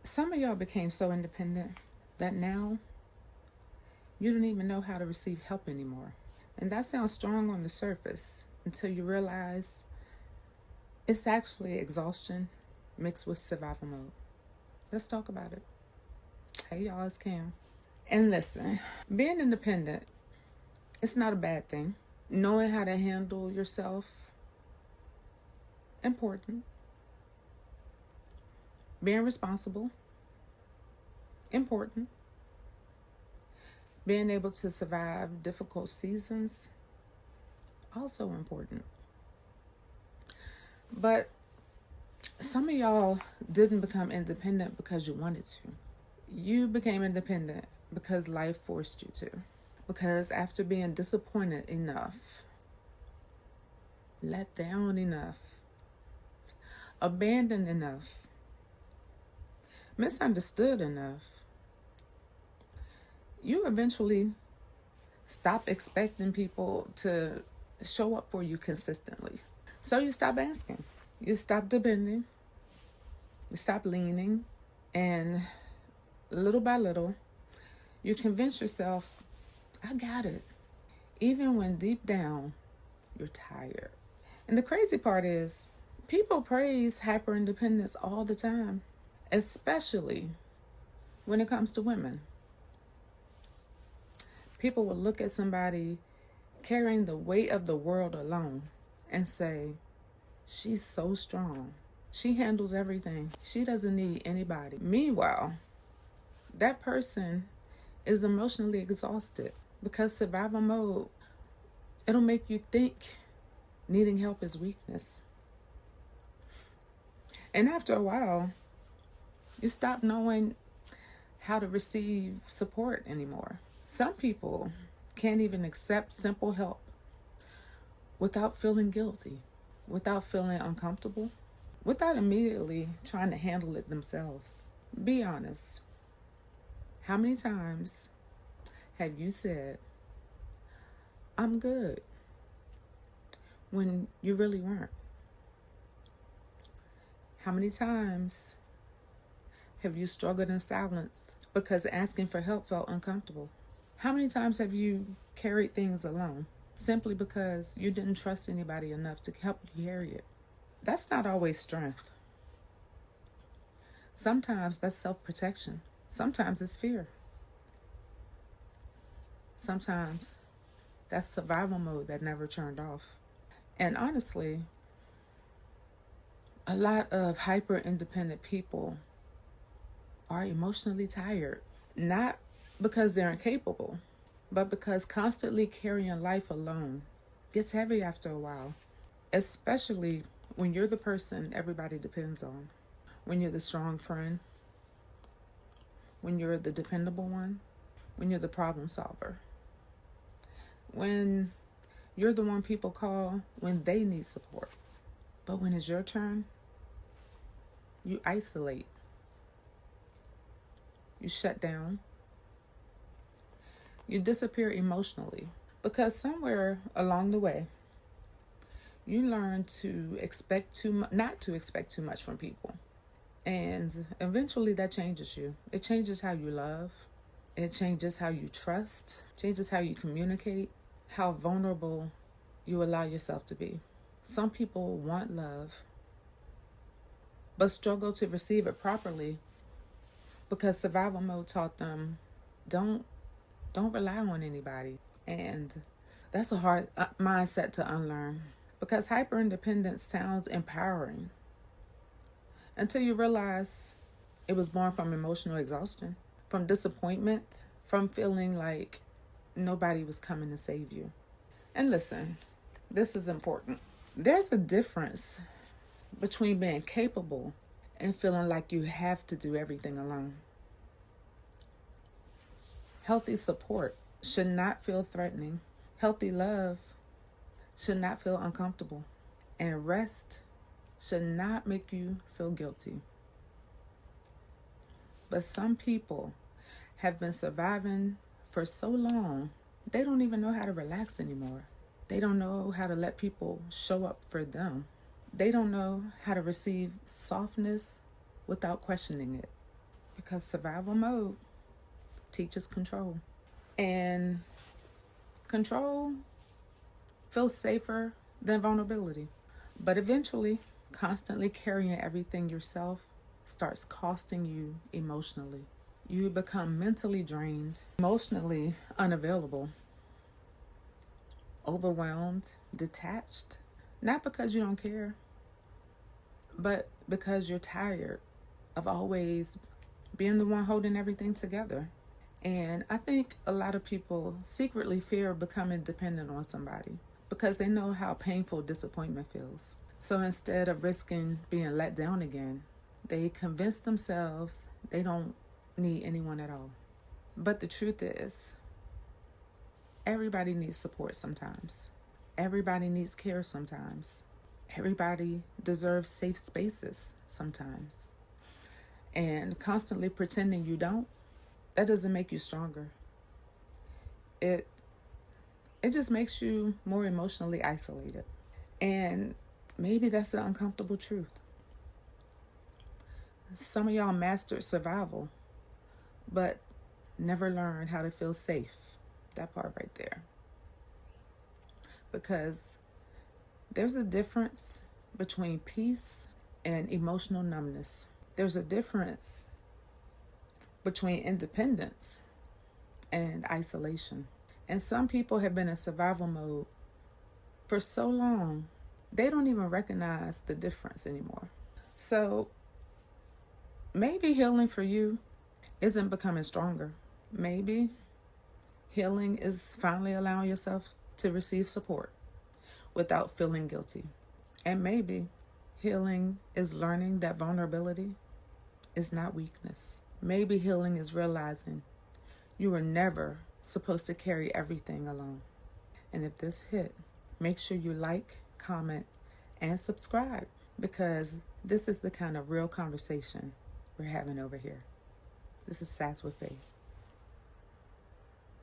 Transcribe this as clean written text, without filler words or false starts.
Some of y'all became so independent that now you don't even know how to receive help anymore. And that sounds strong on the surface until you realize it's actually exhaustion mixed with survival mode. Let's talk about it. Hey y'all, it's Cam. And listen, being independent, it's not a bad thing. Knowing how to handle yourself, important. Being responsible, important. Being able to survive difficult seasons, also important. But some of y'all didn't become independent because you wanted to. You became independent because life forced you to. Because after being disappointed enough, let down enough, abandoned enough, misunderstood enough, you eventually stop expecting people to show up for you consistently. So you stop asking, you stop depending, you stop leaning, and little by little, you convince yourself, I got it. Even when deep down, you're tired. And the crazy part is, people praise hyper-independence all the time, especially when it comes to women. People will look at somebody carrying the weight of the world alone and say, she's so strong. She handles everything. She doesn't need anybody. Meanwhile, that person is emotionally exhausted because survival mode, it'll make you think needing help is weakness. And after a while, you stop knowing how to receive support anymore. Some people can't even accept simple help without feeling guilty, without feeling uncomfortable, without immediately trying to handle it themselves. Be honest. How many times have you said, I'm good, when you really weren't? How many times have you struggled in silence because asking for help felt uncomfortable? How many times have you carried things alone simply because you didn't trust anybody enough to help you carry it? That's not always strength. Sometimes that's self-protection. Sometimes it's fear. Sometimes that's survival mode that never turned off. And honestly, a lot of hyper-independent people are emotionally tired, not because they're incapable, but because constantly carrying life alone gets heavy after a while, especially when you're the person everybody depends on, when you're the strong friend, when you're the dependable one, when you're the problem solver, when you're the one people call when they need support. But when it's your turn, you isolate, you shut down, you disappear emotionally, because somewhere along the way, you learn to not to expect too much from people. And eventually that changes you. It changes how you love. It changes how you trust, changes how you communicate, how vulnerable you allow yourself to be. Some people want love, but struggle to receive it properly because survival mode taught them, don't rely on anybody. And that's a hard mindset to unlearn, because hyper-independence sounds empowering until you realize it was born from emotional exhaustion, from disappointment, from feeling like nobody was coming to save you. And listen, this is important. There's a difference between being capable and feeling like you have to do everything alone. Healthy support should not feel threatening. Healthy love should not feel uncomfortable. And rest should not make you feel guilty. But some people have been surviving for so long, they don't even know how to relax anymore. They don't know how to let people show up for them. They don't know how to receive softness without questioning it. Because survival mode teaches control. And control feels safer than vulnerability. But eventually, constantly carrying everything yourself starts costing you emotionally. You become mentally drained, emotionally unavailable, overwhelmed, detached. Not because you don't care, but because you're tired of always being the one holding everything together. And I think a lot of people secretly fear becoming dependent on somebody because they know how painful disappointment feels. So instead of risking being let down again, they convince themselves they don't need anyone at all. But the truth is, everybody needs support sometimes. Everybody needs care sometimes. Everybody deserves safe spaces sometimes. And constantly pretending you don't, that doesn't make you stronger. It just makes you more emotionally isolated. And maybe that's the uncomfortable truth. Some of y'all mastered survival, but never learned how to feel safe. That part right there. Because there's a difference between peace and emotional numbness. There's a difference between independence and isolation. And some people have been in survival mode for so long, they don't even recognize the difference anymore. So maybe healing for you isn't becoming stronger. Maybe healing is finally allowing yourself to receive support without feeling guilty. And maybe healing is learning that vulnerability is not weakness. Maybe healing is realizing you were never supposed to carry everything alone. And if this hit, make sure you like, comment, and subscribe, because this is the kind of real conversation we're having over here. This is Sass With Faith.